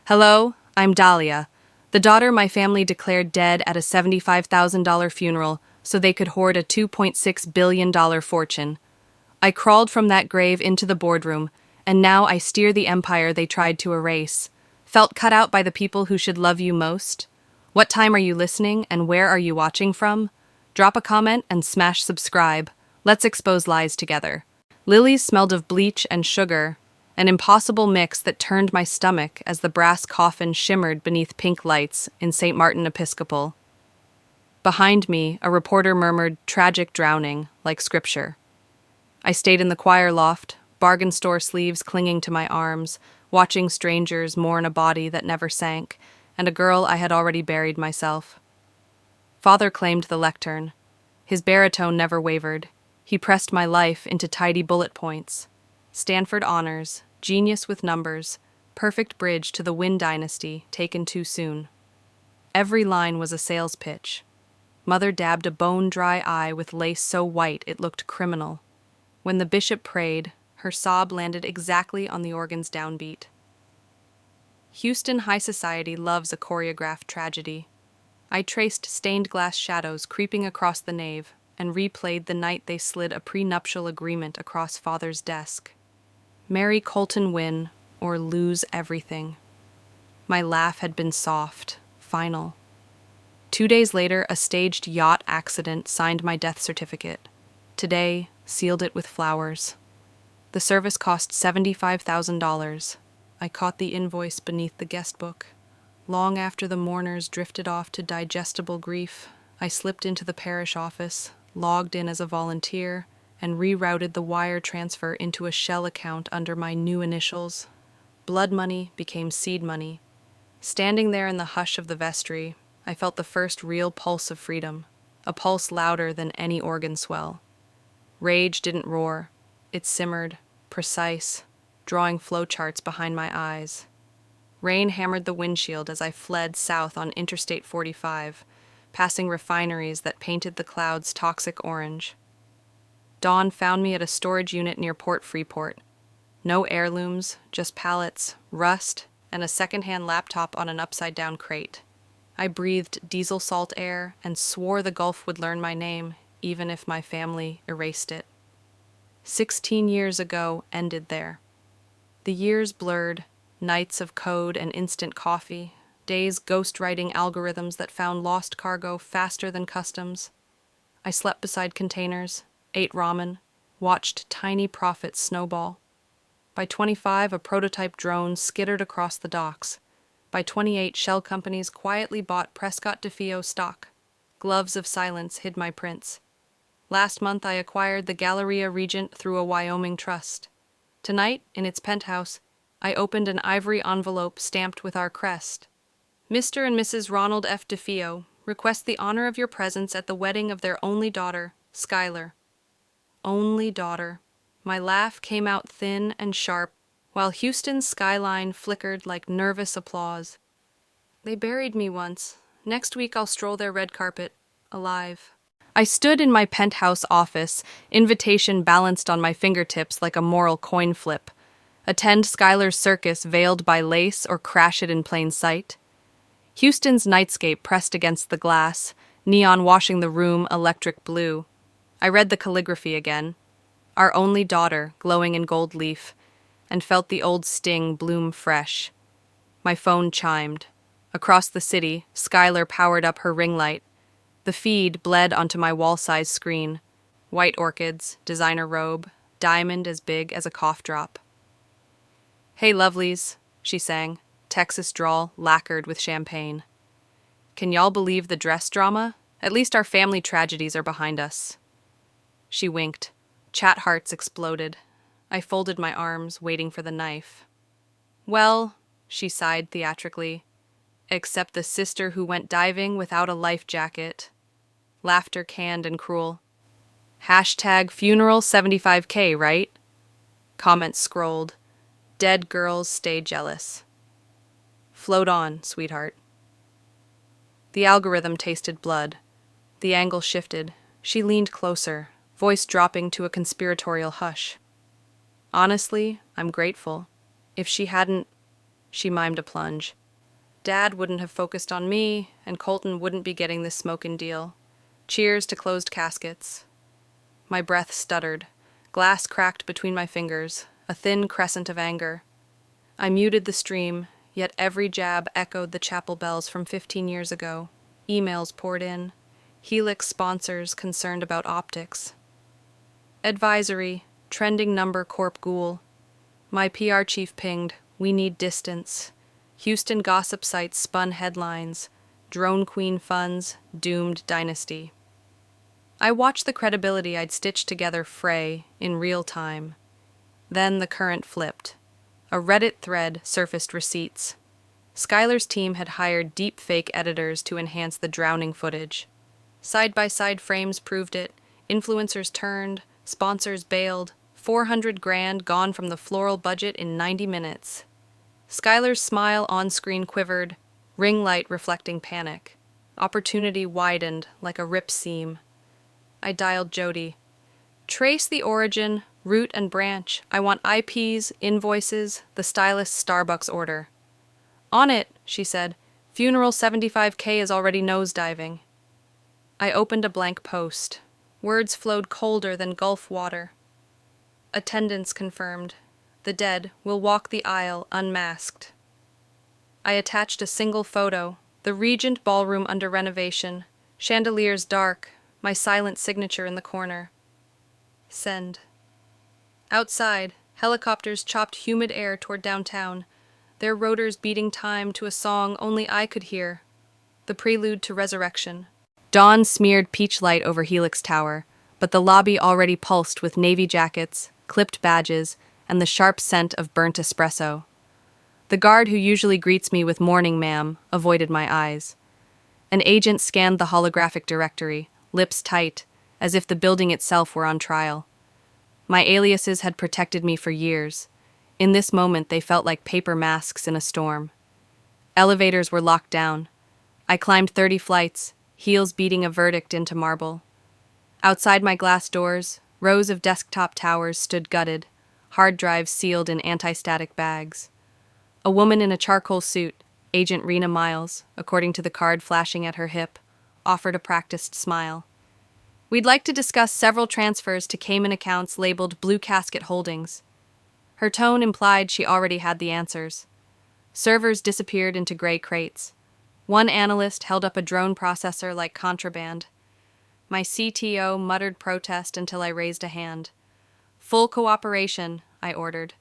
Hello, I'm Dahlia, the daughter my family declared dead at a $75,000 funeral so they could hoard a $2.6 billion fortune. I crawled from that grave into the boardroom, and now I steer the empire they tried to erase. Felt cut out by the people who should love you most? What time are you listening, and where are you watching from? Drop a comment and smash subscribe. Let's expose lies together. Lilies smelled of bleach and sugar, an impossible mix that turned my stomach as the brass coffin shimmered beneath pink lights in St. Martin Episcopal. Behind me, a reporter murmured tragic drowning, like scripture. I stayed in the choir loft, bargain store sleeves clinging to my arms, watching strangers mourn a body that never sank, and a girl I had already buried myself. Father claimed the lectern. His baritone never wavered. He pressed my life into tidy bullet points. Stanford honors, genius with numbers, perfect bridge to the Wynn dynasty, taken too soon. Every line was a sales pitch. Mother dabbed a bone-dry eye with lace so white it looked criminal. When the bishop prayed, her sob landed exactly on the organ's downbeat. Houston high society loves a choreographed tragedy. I traced stained-glass shadows creeping across the nave and replayed the night they slid a prenuptial agreement across Father's desk. Marry Colton Wynn or lose everything. My laugh had been soft, final. 2 days later, a staged yacht accident signed my death certificate. Today, sealed it with flowers. The service cost $75,000. I caught the invoice beneath the guest book. Long after the mourners drifted off to digestible grief, I slipped into the parish office, logged in as a volunteer, and rerouted the wire transfer into a shell account under my new initials. Blood money became seed money. Standing there in the hush of the vestry, I felt the first real pulse of freedom, a pulse louder than any organ swell. Rage didn't roar. It simmered, precise, drawing flowcharts behind my eyes. Rain hammered the windshield as I fled south on Interstate 45, passing refineries that painted the clouds toxic orange. Dawn found me at a storage unit near Port Freeport. No heirlooms, just pallets, rust, and a secondhand laptop on an upside-down crate. I breathed diesel salt air and swore the Gulf would learn my name, even if my family erased it. 16 years ago ended there. The years blurred, nights of code and instant coffee, days ghostwriting algorithms that found lost cargo faster than customs. I slept beside containers, ate ramen, watched tiny profits snowball. By 25, a prototype drone skittered across the docks. By 28, shell companies quietly bought Prescott DeFeo stock. Gloves of silence hid my prints. Last month, I acquired the Galleria Regent through a Wyoming trust. Tonight, in its penthouse, I opened an ivory envelope stamped with our crest. Mr. and Mrs. Ronald F. DeFeo request the honor of your presence at the wedding of their only daughter, Skylar. Only daughter. My laugh came out thin and sharp, while Houston's skyline flickered like nervous applause. They buried me once. Next week I'll stroll their red carpet, alive. I stood in my penthouse office, invitation balanced on my fingertips like a moral coin flip. Attend Skylar's circus veiled by lace or crash it in plain sight. Houston's nightscape pressed against the glass, neon washing the room electric blue. I read the calligraphy again. Our only daughter, glowing in gold leaf, and felt the old sting bloom fresh. My phone chimed. Across the city, Skylar powered up her ring light. The feed bled onto my wall-size screen. White orchids, designer robe, diamond as big as a cough drop. Hey, lovelies, she sang, Texas drawl lacquered with champagne. Can y'all believe the dress drama? At least our family tragedies are behind us. She winked. Chat hearts exploded. I folded my arms, waiting for the knife. Well, she sighed theatrically, except the sister who went diving without a life jacket. Laughter canned and cruel. Hashtag funeral 75K, right? Comments scrolled. Dead girls stay jealous. Float on, sweetheart. The algorithm tasted blood. The angle shifted. She leaned closer, voice dropping to a conspiratorial hush. Honestly, I'm grateful. If she hadn't... She mimed a plunge. Dad wouldn't have focused on me, and Colton wouldn't be getting this smokin' deal. Cheers to closed caskets. My breath stuttered. Glass cracked between my fingers, a thin crescent of anger. I muted the stream, yet every jab echoed the chapel bells from 15 years ago. Emails poured in. Helix sponsors concerned about optics. Advisory, trending number corp ghoul. My PR chief pinged, we need distance. Houston gossip sites spun headlines. Drone Queen funds, doomed dynasty. I watched the credibility I'd stitched together fray in real time. Then the current flipped. A Reddit thread surfaced receipts. Skylar's team had hired deep-fake editors to enhance the drowning footage. Side-by-side frames proved it. Influencers turned, sponsors bailed. 400 grand gone from the floral budget in 90 minutes. Skylar's smile on-screen quivered, ring light reflecting panic. Opportunity widened like a rip seam. I dialed Jody. Trace the origin, root and branch. I want IPs, invoices, the stylist's Starbucks order. On it, she said. Funeral 75K is already nosediving. I opened a blank post. Words flowed colder than Gulf water. Attendance confirmed. The dead will walk the aisle unmasked. I attached a single photo, the Regent ballroom under renovation, chandeliers dark, my silent signature in the corner. Send. Outside, helicopters chopped humid air toward downtown, their rotors beating time to a song only I could hear, the prelude to resurrection. Dawn smeared peach light over Helix Tower, but the lobby already pulsed with navy jackets, clipped badges, and the sharp scent of burnt espresso. The guard who usually greets me with "Morning, ma'am," avoided my eyes. An agent scanned the holographic directory, lips tight, as if the building itself were on trial. My aliases had protected me for years. In this moment, they felt like paper masks in a storm. Elevators were locked down. I climbed 30 flights, heels beating a verdict into marble. Outside my glass doors, rows of desktop towers stood gutted, hard drives sealed in anti-static bags. A woman in a charcoal suit, Agent Rena Miles, according to the card flashing at her hip, offered a practiced smile. We'd like to discuss several transfers to Cayman accounts labeled Blue Casket Holdings. Her tone implied she already had the answers. Servers disappeared into gray crates. One analyst held up a drone processor like contraband. My CTO muttered protest until I raised a hand. Full cooperation, I ordered.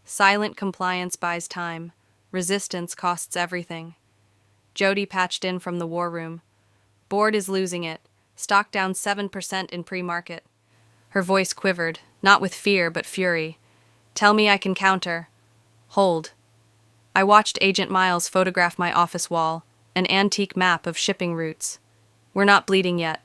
Silent compliance buys time. Resistance costs everything. Jody patched in from the war room. Board is losing it. Stock down 7% in pre-market. Her voice quivered, not with fear but fury. Tell me I can counter. Hold. I watched Agent Miles photograph my office wall, an antique map of shipping routes. We're not bleeding yet.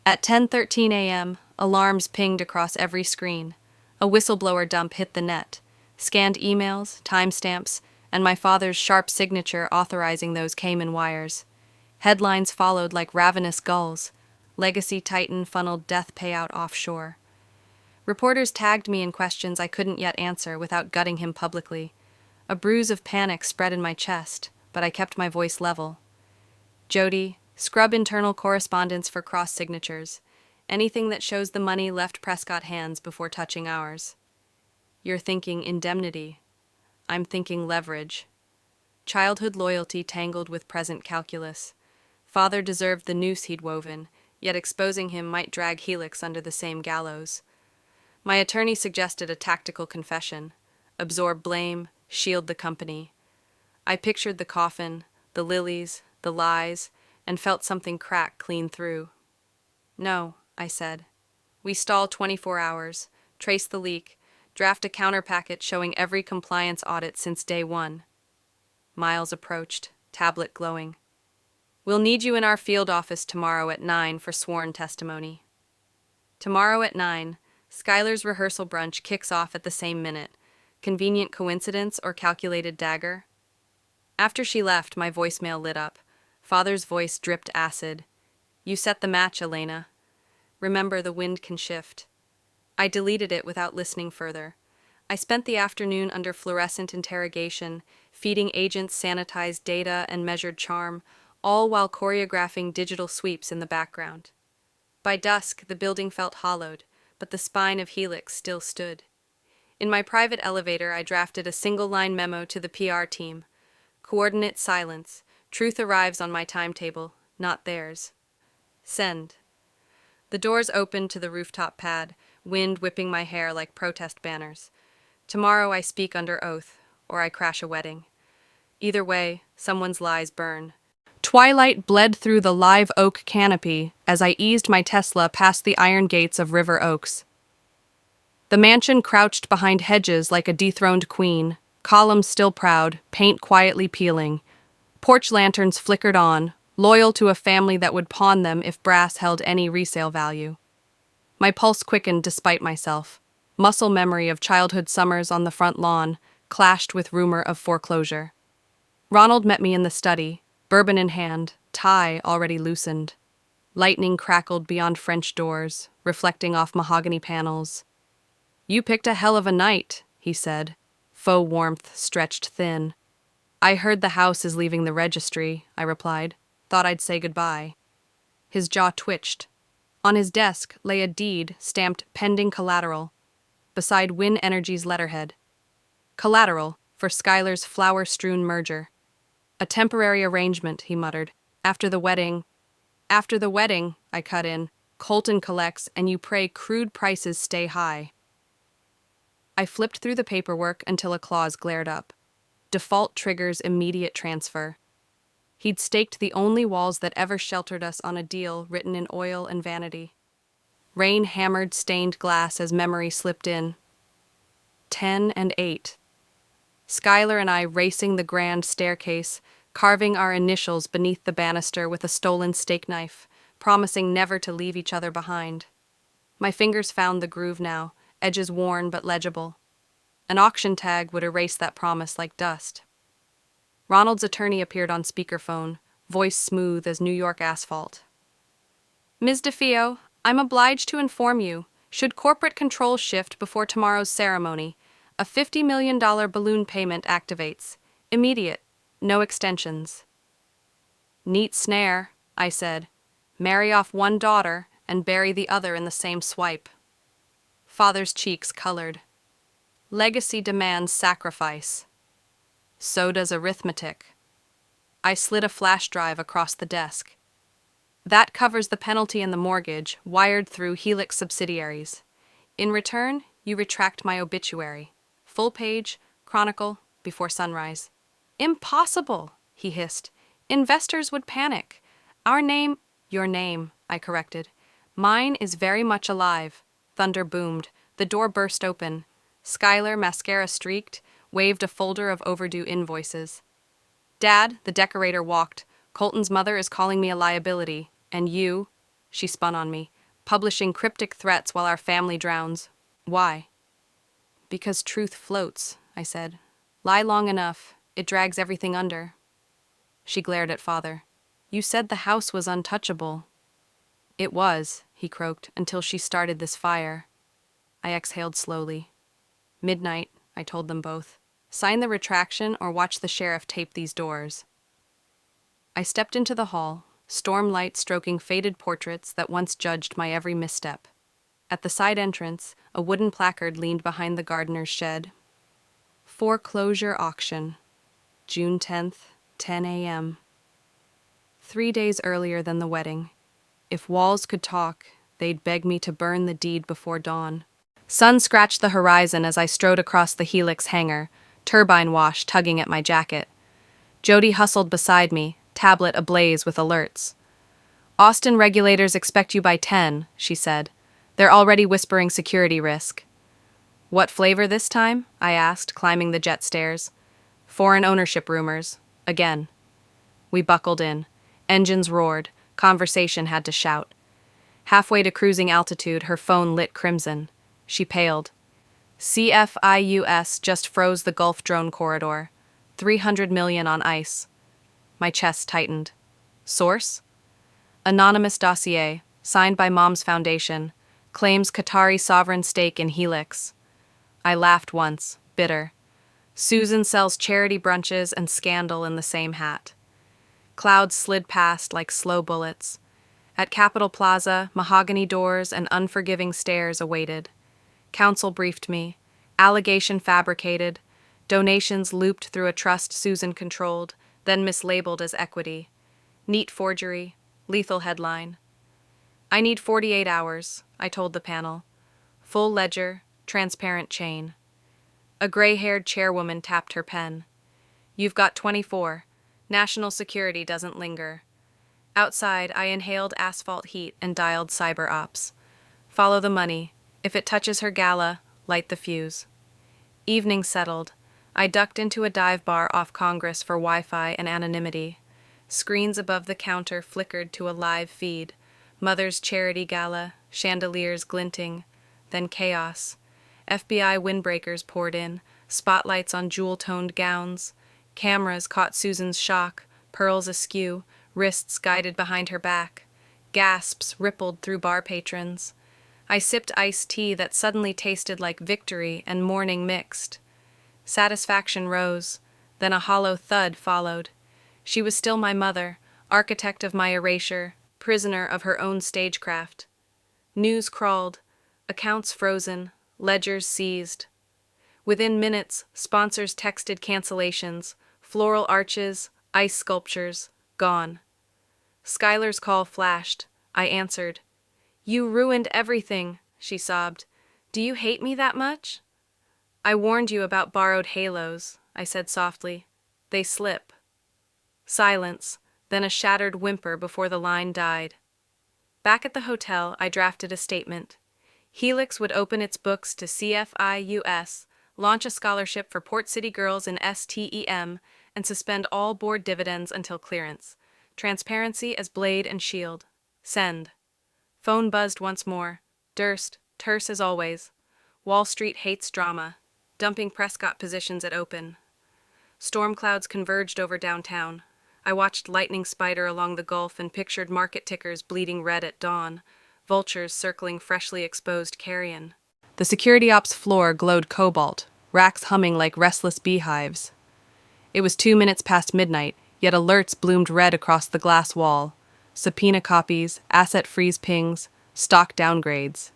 At 10:13 a.m., alarms pinged across every screen. A whistleblower dump hit the net. Scanned emails, timestamps, and my father's sharp signature authorizing those Cayman wires. Headlines followed like ravenous gulls. Legacy Titan funneled death payout offshore. Reporters tagged me in questions I couldn't yet answer without gutting him publicly. A bruise of panic spread in my chest, but I kept my voice level. Jody, scrub internal correspondence for cross-signatures. Anything that shows the money left Prescott hands before touching ours. You're thinking indemnity. I'm thinking leverage. Childhood loyalty tangled with present calculus. Father deserved the noose he'd woven, yet exposing him might drag Helix under the same gallows. My attorney suggested a tactical confession. Absorb blame, shield the company. I pictured the coffin, the lilies, the lies, and felt something crack clean through. No, I said. We stall 24 hours, trace the leak, draft a counter packet showing every compliance audit since day one. Miles approached, tablet glowing. We'll need you in our field office tomorrow at 9 for sworn testimony. Tomorrow at 9, Skylar's rehearsal brunch kicks off at the same minute. Convenient coincidence or calculated dagger? After she left, my voicemail lit up. Father's voice dripped acid. You set the match, Elena. Remember, the wind can shift. I deleted it without listening further. I spent the afternoon under fluorescent interrogation, feeding agents sanitized data and measured charm, all while choreographing digital sweeps in the background. By dusk, the building felt hollowed, but the spine of Helix still stood. In my private elevator, I drafted a single-line memo to the PR team. Coordinate silence. Truth arrives on my timetable, not theirs. Send. The doors opened to the rooftop pad, wind whipping my hair like protest banners. Tomorrow I speak under oath, or I crash a wedding. Either way, someone's lies burn. Twilight bled through the live oak canopy as I eased my Tesla past the iron gates of River Oaks. The mansion crouched behind hedges like a dethroned queen, columns still proud, paint quietly peeling. Porch lanterns flickered on, loyal to a family that would pawn them if brass held any resale value. My pulse quickened despite myself. Muscle memory of childhood summers on the front lawn clashed with rumor of foreclosure. Ronald met me in the study, bourbon in hand, tie already loosened. Lightning crackled beyond French doors, reflecting off mahogany panels. "You picked a hell of a night," he said, faux warmth stretched thin. "I heard the house is leaving the registry," I replied. "Thought I'd say goodbye." His jaw twitched. On his desk lay a deed stamped pending collateral, beside Win Energy's letterhead. Collateral for Skylar's flower-strewn merger. "A temporary arrangement," he muttered. After the wedding, I cut in. "Colton collects, and you pray crude prices stay high." I flipped through the paperwork until a clause glared up. Default triggers immediate transfer. He'd staked the only walls that ever sheltered us on a deal written in oil and vanity. Rain hammered stained glass as memory slipped in. 10 and 8. Skylar and I racing the grand staircase, carving our initials beneath the banister with a stolen steak knife, promising never to leave each other behind. My fingers found the groove now, edges worn but legible. An auction tag would erase that promise like dust. Ronald's attorney appeared on speakerphone, voice smooth as New York asphalt. "Ms. DeFeo, I'm obliged to inform you, should corporate control shift before tomorrow's ceremony, a $50 million balloon payment activates. Immediate. No extensions." "Neat snare," I said. "Marry off one daughter and bury the other in the same swipe." Father's cheeks colored. "Legacy demands sacrifice." "So does arithmetic." I slid a flash drive across the desk. "That covers the penalty and the mortgage, wired through Helix subsidiaries. In return, you retract my obituary. Full page, Chronicle, before sunrise." "Impossible," he hissed. "Investors would panic. Our name—" "Your name," I corrected. "Mine is very much alive." Thunder boomed. The door burst open. Skylar, mascara streaked, waved a folder of overdue invoices. "Dad," the decorator walked, "Colton's mother is calling me a liability. And you," she spun on me, "publishing cryptic threats while our family drowns. Why?" "Because truth floats," I said. "Lie long enough, it drags everything under." She glared at father. "You said the house was untouchable." "It was," he croaked, "until she started this fire." I exhaled slowly. "Midnight," I told them both. "Sign the retraction or watch the sheriff tape these doors." I stepped into the hall, stormlight stroking faded portraits that once judged my every misstep. At the side entrance, a wooden placard leaned behind the gardener's shed. "Foreclosure auction. June 10th, 10 a.m. 3 days earlier than the wedding. If walls could talk, they'd beg me to burn the deed before dawn. Sun scratched the horizon as I strode across the Helix hangar, turbine wash tugging at my jacket. Jody hustled beside me, tablet ablaze with alerts. "Austin regulators expect you by 10, she said. "They're already whispering security risk." "What flavor this time?" I asked, climbing the jet stairs. "Foreign ownership rumors. Again." We buckled in. Engines roared. Conversation had to shout. Halfway to cruising altitude, her phone lit crimson. She paled. "CFIUS just froze the Gulf drone corridor. 300 million on ice." My chest tightened. "Source?" "Anonymous dossier, signed by Mom's Foundation. Claims Qatari sovereign stake in Helix." I laughed once, bitter. Susan sells charity brunches and scandal in the same hat. Clouds slid past like slow bullets. At Capitol Plaza, mahogany doors and unforgiving stares awaited. Counsel briefed me. Allegation fabricated. Donations looped through a trust Susan controlled, then mislabeled as equity. Neat forgery. Lethal headline. I need 48 hours, I told the panel. Full ledger, transparent chain. A gray-haired chairwoman tapped her pen. You've got 24. National security doesn't linger. Outside, I inhaled asphalt heat and dialed cyber ops. Follow the money. If it touches her gala, light the fuse. Evening settled. I ducked into a dive bar off Congress for Wi-Fi and anonymity. Screens above the counter flickered to a live feed. Mother's charity gala, chandeliers glinting. Then chaos. FBI windbreakers poured in, spotlights on jewel-toned gowns. Cameras caught Susan's shock, pearls askew, wrists guided behind her back. Gasps rippled through bar patrons. I sipped iced tea that suddenly tasted like victory and mourning mixed. Satisfaction rose, then a hollow thud followed. She was still my mother, architect of my erasure, prisoner of her own stagecraft. News crawled, accounts frozen, ledgers seized. Within minutes, sponsors texted cancellations, floral arches, ice sculptures, gone. Skylar's call flashed. I answered. You ruined everything, she sobbed. Do you hate me that much? I warned you about borrowed halos, I said softly. They slip. Silence, then a shattered whimper before the line died. Back at the hotel, I drafted a statement. Helix would open its books to CFIUS, launch a scholarship for Port City girls in STEM, and suspend all board dividends until clearance. Transparency as blade and shield. Send. Phone buzzed once more. Durst, terse as always. Wall Street hates drama. Dumping Prescott positions at open. Storm clouds converged over downtown. I watched lightning spider along the Gulf and pictured market tickers bleeding red at dawn, vultures circling freshly exposed carrion. The security ops floor glowed cobalt, racks humming like restless beehives. It was 2 minutes past midnight, yet alerts bloomed red across the glass wall. Subpoena copies, asset freeze pings, stock downgrades.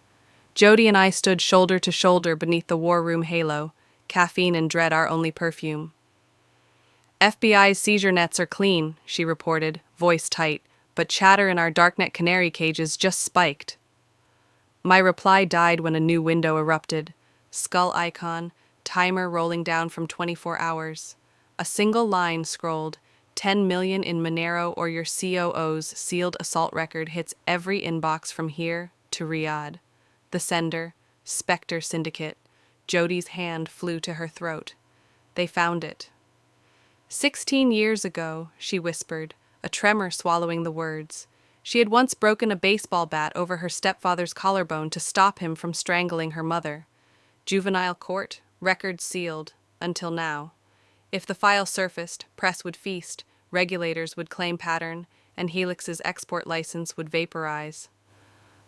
Jody and I stood shoulder to shoulder beneath the war room halo, caffeine and dread our only perfume. FBI's seizure nets are clean, she reported, voice tight, but chatter in our darknet canary cages just spiked. My reply died when a new window erupted. Skull icon, timer rolling down from 24 hours. A single line scrolled, 10 million in Monero or your COO's sealed assault record hits every inbox from here to Riyadh. The sender, Spectre Syndicate. Jody's hand flew to her throat. They found it. 16 years ago, she whispered, a tremor swallowing the words. She had once broken a baseball bat over her stepfather's collarbone to stop him from strangling her mother. Juvenile court, record sealed, until now. If the file surfaced, press would feast, regulators would claim pattern, and Helix's export license would vaporize.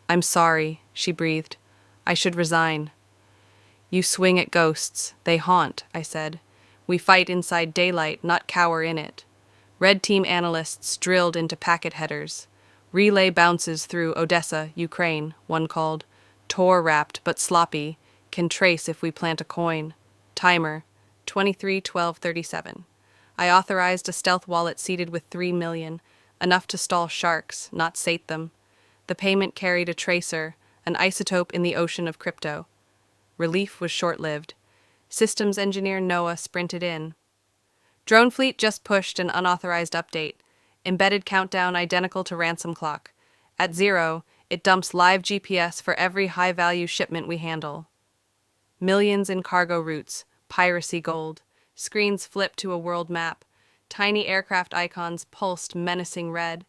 I'm sorry, she breathed. I should resign. You swing at ghosts. They haunt, I said. We fight inside daylight, not cower in it. Red team analysts drilled into packet headers. Relay bounces through Odessa, Ukraine, one called. Tor-wrapped but sloppy. Can trace if we plant a coin. Timer, 23-12-37. I authorized a stealth wallet seated with 3 million, enough to stall sharks, not sate them. The payment carried a tracer, an isotope in the ocean of crypto. Relief was short-lived. Systems engineer Noah sprinted in. Drone fleet just pushed an unauthorized update. Embedded countdown identical to ransom clock. At 0, it dumps live GPS for every high-value shipment we handle. Millions in cargo routes, piracy gold. Screens flipped to a world map. Tiny aircraft icons pulsed menacing red.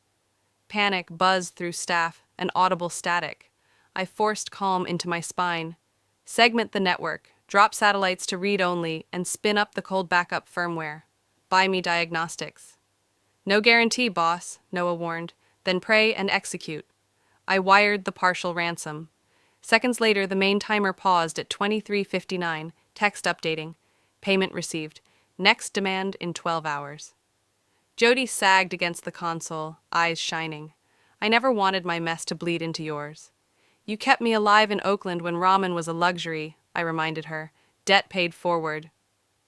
Panic buzzed through staff, an audible static. I forced calm into my spine. Segment the network, drop satellites to read only, and spin up the cold backup firmware. Buy me diagnostics. No guarantee, boss, Noah warned. Then pray and execute. I wired the partial ransom. Seconds later, the main timer paused at 23:59, Text updating. Payment received. Next demand in 12 hours. Jody sagged against the console, eyes shining. I never wanted my mess to bleed into yours. You kept me alive in Oakland when ramen was a luxury, I reminded her. Debt paid forward.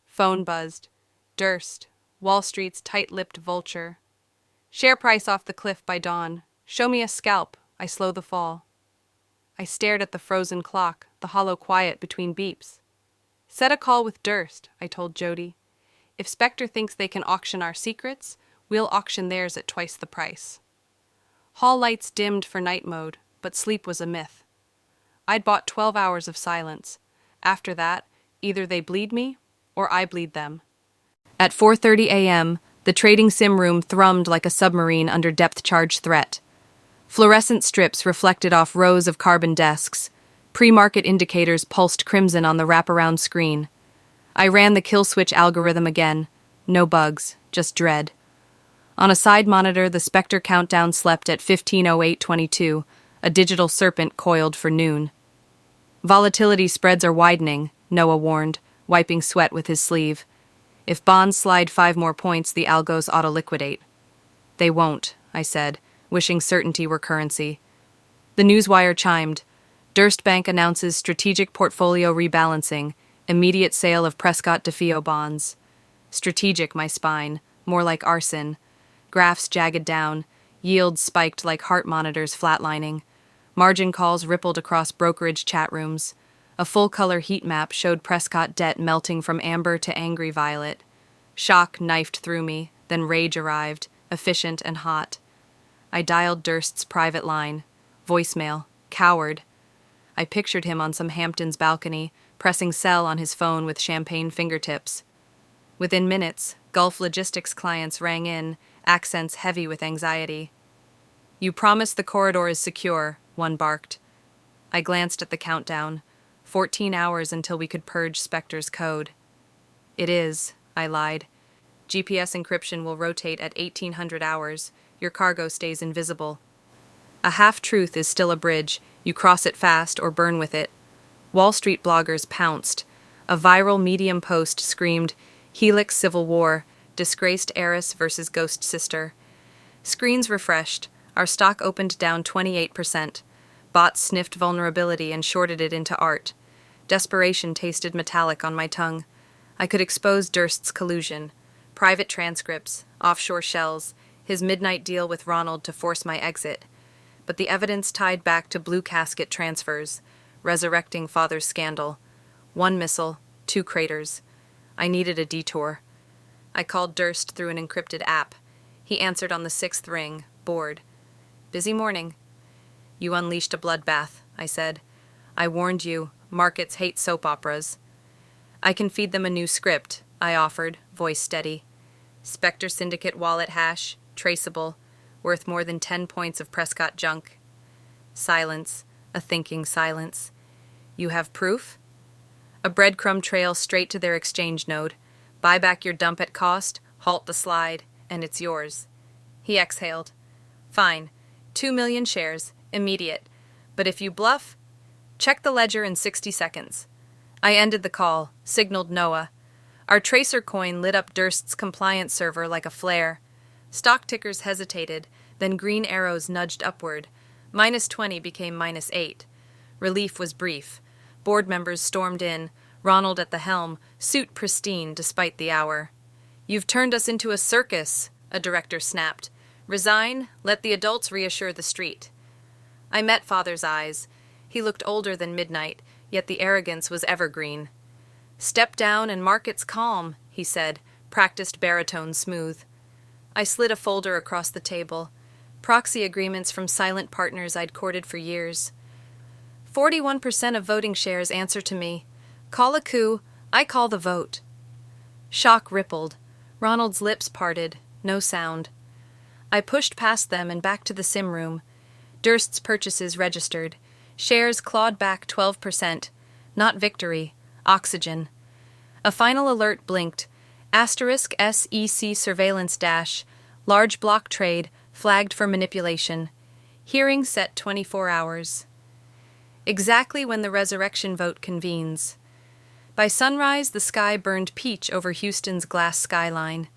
Phone buzzed. Durst. Wall Street's tight-lipped vulture. Share price off the cliff by dawn. Show me a scalp. I slow the fall. I stared at the frozen clock, the hollow quiet between beeps. Set a call with Durst, I told Jody. If Spectre thinks they can auction our secrets, we'll auction theirs at twice the price. Hall lights dimmed for night mode, but sleep was a myth. I'd bought 12 hours of silence. After that, either they bleed me, or I bleed them. At 4:30 a.m., the trading sim room thrummed like a submarine under depth-charge threat. Fluorescent strips reflected off rows of carbon desks. Pre-market indicators pulsed crimson on the wraparound screen. I ran the kill switch algorithm again. No bugs, just dread. On a side monitor, the Spectre countdown slept at 15:08:22, a digital serpent coiled for noon. Volatility spreads are widening, Noah warned, wiping sweat with his sleeve. If bonds slide 5 more points, the algos auto-liquidate. They won't, I said, wishing certainty were currency. The newswire chimed. Durst Bank announces strategic portfolio rebalancing, immediate sale of Prescott DeFeo bonds. Strategic, my spine, more like arson. Graphs jagged down, yields spiked like heart monitors flatlining. Margin calls rippled across brokerage chat rooms. A full-color heat map showed Prescott debt melting from amber to angry violet. Shock knifed through me, then rage arrived, efficient and hot. I dialed Durst's private line. Voicemail. Coward. I pictured him on some Hamptons balcony, pressing sell on his phone with champagne fingertips. Within minutes, Gulf Logistics clients rang in, accents heavy with anxiety. You promised the corridor is secure, one barked. I glanced at the countdown. 14 hours until we could purge Spectre's code. It is, I lied. GPS encryption will rotate at 1800 hours. Your cargo stays invisible. A half-truth is still a bridge. You cross it fast or burn with it. Wall Street bloggers pounced. A viral Medium post screamed, Helix Civil War, disgraced heiress versus ghost sister. Screens refreshed. Our stock opened down 28%. Bots sniffed vulnerability and shorted it into art. Desperation tasted metallic on my tongue. I could expose Durst's collusion. Private transcripts, offshore shells, his midnight deal with Ronald to force my exit. But the evidence tied back to blue casket transfers, resurrecting father's scandal. 1 missile, 2 craters. I needed a detour. I called Durst through an encrypted app. He answered on the 6th ring, bored. Busy morning. You unleashed a bloodbath, I said. I warned you, markets hate soap operas. I can feed them a new script, I offered, voice steady. Spectre Syndicate wallet hash, traceable, worth more than 10 points of Prescott junk. Silence, a thinking silence. You have proof? A breadcrumb trail straight to their exchange node. Buy back your dump at cost, halt the slide, and it's yours. He exhaled. Fine. 2 million shares, immediate. But if you bluff, check the ledger in 60 seconds. I ended the call, signaled Noah. Our tracer coin lit up Durst's compliance server like a flare. Stock tickers hesitated, then green arrows nudged upward. -20 became -8. Relief was brief. Board members stormed in, Ronald at the helm, suit pristine despite the hour. You've turned us into a circus, a director snapped. Resign, let the adults reassure the street. I met father's eyes. He looked older than midnight, yet the arrogance was evergreen. Step down and markets calm, he said, practiced baritone smooth. I slid a folder across the table. Proxy agreements from silent partners I'd courted for years. 41% of voting shares answer to me. Call a coup, I call the vote. Shock rippled. Ronald's lips parted, no sound. I pushed past them and back to the sim room. Durst's purchases registered. Shares clawed back 12%. Not victory, oxygen. A final alert blinked. Asterisk SEC surveillance dash. Large block trade, flagged for manipulation. Hearing set 24 hours. Exactly when the resurrection vote convenes. By sunrise, the sky burned peach over Houston's glass skyline.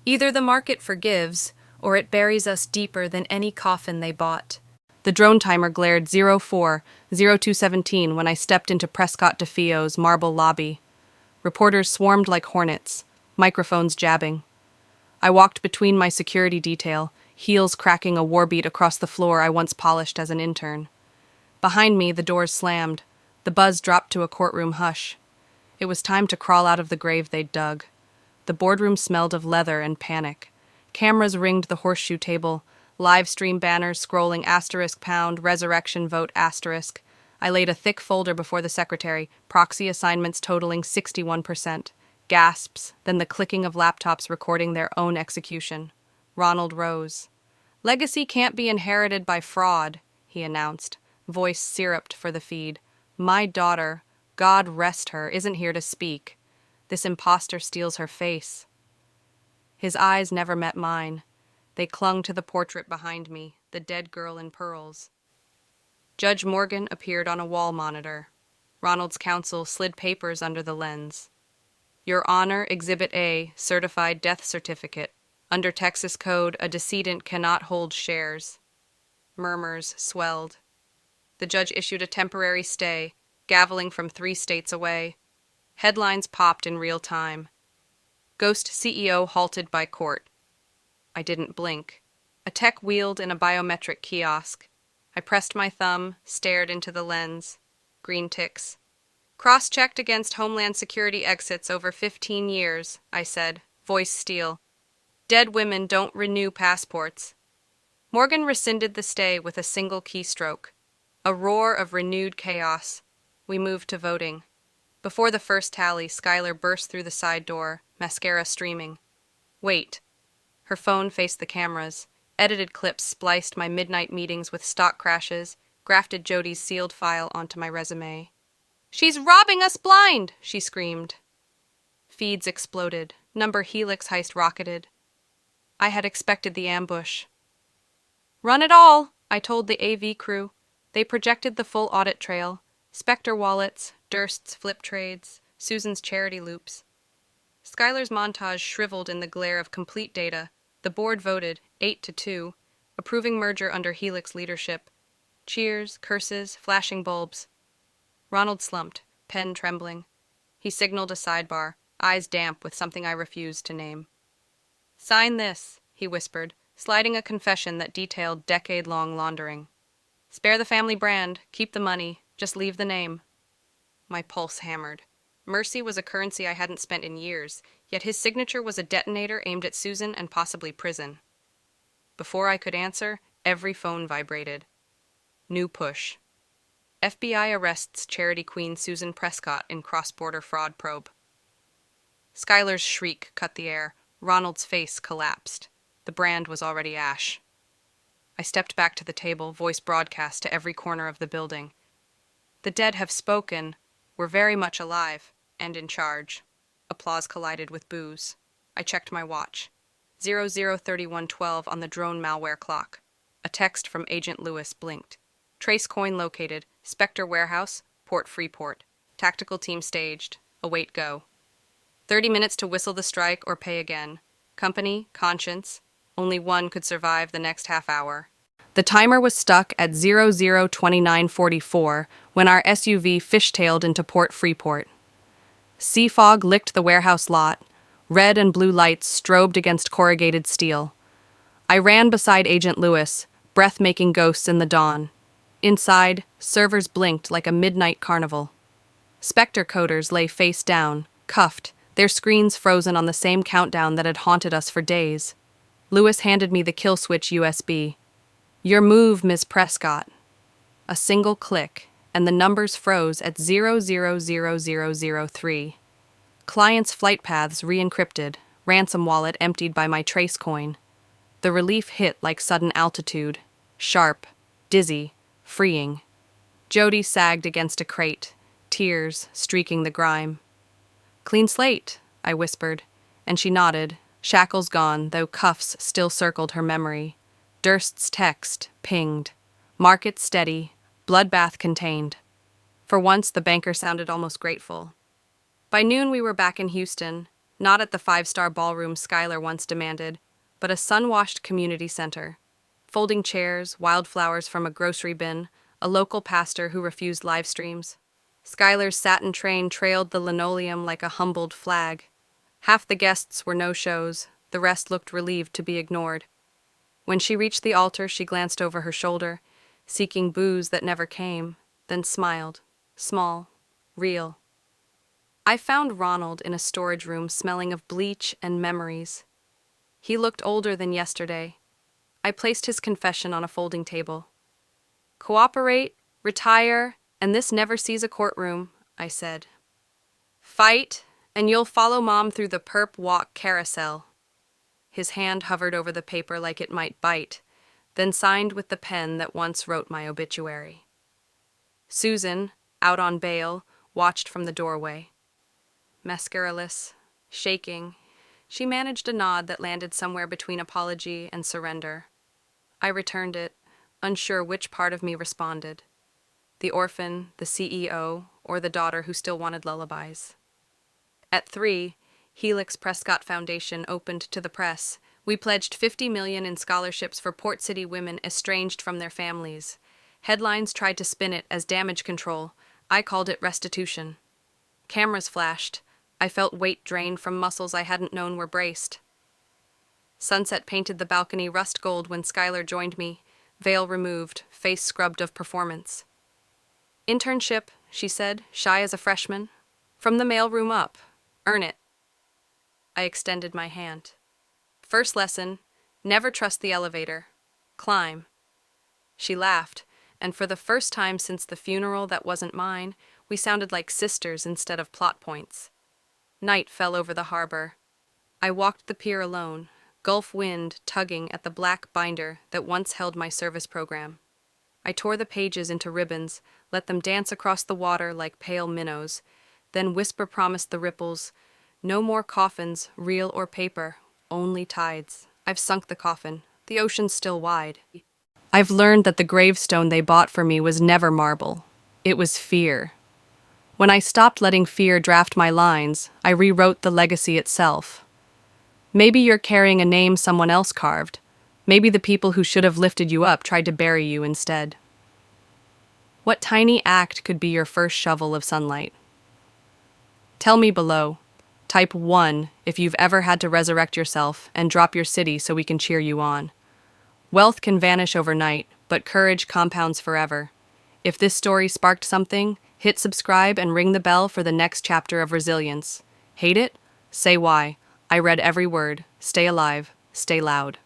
Either the market forgives, or it buries us deeper than any coffin they bought. The drone timer glared 04:02:17 when I stepped into Prescott DeFio's marble lobby. Reporters swarmed like hornets, microphones jabbing. I walked between my security detail, heels cracking a warbeat across the floor I once polished as an intern. Behind me, the doors slammed. The buzz dropped to a courtroom hush. It was time to crawl out of the grave they'd dug. The boardroom smelled of leather and panic. Cameras ringed the horseshoe table, live stream banners scrolling *# resurrection vote *. I laid a thick folder before the secretary, proxy assignments totaling 61%. Gasps, then the clicking of laptops recording their own execution. Ronald rose. "Legacy can't be inherited by fraud," he announced, voice syruped for the feed. "My daughter, God rest her, isn't here to speak. This imposter steals her face." His eyes never met mine. They clung to the portrait behind me, the dead girl in pearls. Judge Morgan appeared on a wall monitor. Ronald's counsel slid papers under the lens. "Your Honor, Exhibit A, certified death certificate. Under Texas Code, a decedent cannot hold shares." Murmurs swelled. The judge issued a temporary stay, gaveling from 3 states away. Headlines popped in real time. Ghost CEO halted by court. I didn't blink. A tech wheeled in a biometric kiosk. I pressed my thumb, stared into the lens. Green ticks. "Cross-checked against Homeland Security exits over 15 years, I said, voice steel. "Dead women don't renew passports." Morgan rescinded the stay with a single keystroke. A roar of renewed chaos. We moved to voting. Before the first tally, Skylar burst through the side door, mascara streaming. "Wait." Her phone faced the cameras. Edited clips spliced my midnight meetings with stock crashes, grafted Jody's sealed file onto my resume. "She's robbing us blind!" she screamed. Feeds exploded. Number Helix heist rocketed. I had expected the ambush. "Run it all," I told the AV crew. They projected the full audit trail. Spectre wallets, Durst's flip trades, Susan's charity loops. Skylar's montage shriveled in the glare of complete data. The board voted, 8-2, approving merger under Helix leadership. Cheers, curses, flashing bulbs. Ronald slumped, pen trembling. He signaled a sidebar, eyes damp with something I refused to name. "Sign this," he whispered, sliding a confession that detailed decade-long laundering. "Spare the family brand, keep the money, just leave the name." My pulse hammered. Mercy was a currency I hadn't spent in years, yet his signature was a detonator aimed at Susan and possibly prison. Before I could answer, every phone vibrated. New push. FBI arrests charity queen Susan Prescott in cross-border fraud probe. Skylar's shriek cut the air. Ronald's face collapsed. The brand was already ash. I stepped back to the table, voice broadcast to every corner of the building. "The dead have spoken. We're very much alive and in charge." Applause collided with boos. I checked my watch. 00:31:12 on the drone malware clock. A text from Agent Lewis blinked. "Trace coin located. Spectre warehouse. Port Freeport. Tactical team staged. Await go. 30 minutes to whistle the strike or pay again. Company, conscience. Only one could survive the next half hour." The timer was stuck at 00:29:44 when our SUV fishtailed into Port Freeport. Sea fog licked the warehouse lot. Red and blue lights strobed against corrugated steel. I ran beside Agent Lewis, breath-making ghosts in the dawn. Inside, servers blinked like a midnight carnival. Spectre coders lay face down, cuffed, their screens frozen on the same countdown that had haunted us for days. Lewis handed me the kill switch USB. "Your move, Ms. Prescott." A single click, and the numbers froze at 00:00:03. Client's flight paths re-encrypted, ransom wallet emptied by my trace coin. The relief hit like sudden altitude. Sharp, dizzy, freeing. Jody sagged against a crate, tears streaking the grime. "Clean slate," I whispered, and she nodded, shackles gone, though cuffs still circled her memory. Durst's text pinged. Market steady, bloodbath contained. For once, the banker sounded almost grateful. By noon, we were back in Houston, not at the five-star ballroom Schuyler once demanded, but a sun-washed community center. Folding chairs, wildflowers from a grocery bin, a local pastor who refused live streams. Schuyler's satin train trailed the linoleum like a humbled flag. Half the guests were no-shows, the rest looked relieved to be ignored. When she reached the altar, she glanced over her shoulder, seeking booze that never came, then smiled. Small, real. I found Ronald in a storage room smelling of bleach and memories. He looked older than yesterday. I placed his confession on a folding table. Cooperate, retire, and this never sees a courtroom, I said. Fight, and you'll follow Mom through the perp walk carousel. His hand hovered over the paper like it might bite, then signed with the pen that once wrote my obituary. Susan, out on bail, watched from the doorway. Mascara-less, shaking, she managed a nod that landed somewhere between apology and surrender. I returned it, unsure which part of me responded. The orphan, the CEO, or the daughter who still wanted lullabies. At 3, Helix Prescott Foundation opened to the press. We pledged $50 million in scholarships for Port City women estranged from their families. Headlines tried to spin it as damage control. I called it restitution. Cameras flashed. I felt weight drain from muscles I hadn't known were braced. Sunset painted the balcony rust gold when Schuyler joined me, veil removed, face scrubbed of performance. Internship, she said, shy as a freshman. From the mailroom up. Earn it. I extended my hand. First lesson, never trust the elevator. Climb. She laughed, and for the first time since the funeral that wasn't mine, we sounded like sisters instead of plot points. Night fell over the harbor. I walked the pier alone, Gulf wind tugging at the black binder that once held my service program. I tore the pages into ribbons, let them dance across the water like pale minnows, then whisper promised the ripples, no more coffins, real or paper, only tides. I've sunk the coffin. The ocean's still wide. I've learned that the gravestone they bought for me was never marble. It was fear. When I stopped letting fear draft my lines, I rewrote the legacy itself. Maybe you're carrying a name someone else carved. Maybe the people who should have lifted you up tried to bury you instead. What tiny act could be your first shovel of sunlight? Tell me below. Type 1 if you've ever had to resurrect yourself, and drop your city so we can cheer you on. Wealth can vanish overnight, but courage compounds forever. If this story sparked something, hit subscribe and ring the bell for the next chapter of resilience. Hate it? Say why. I read every word. Stay alive. Stay loud.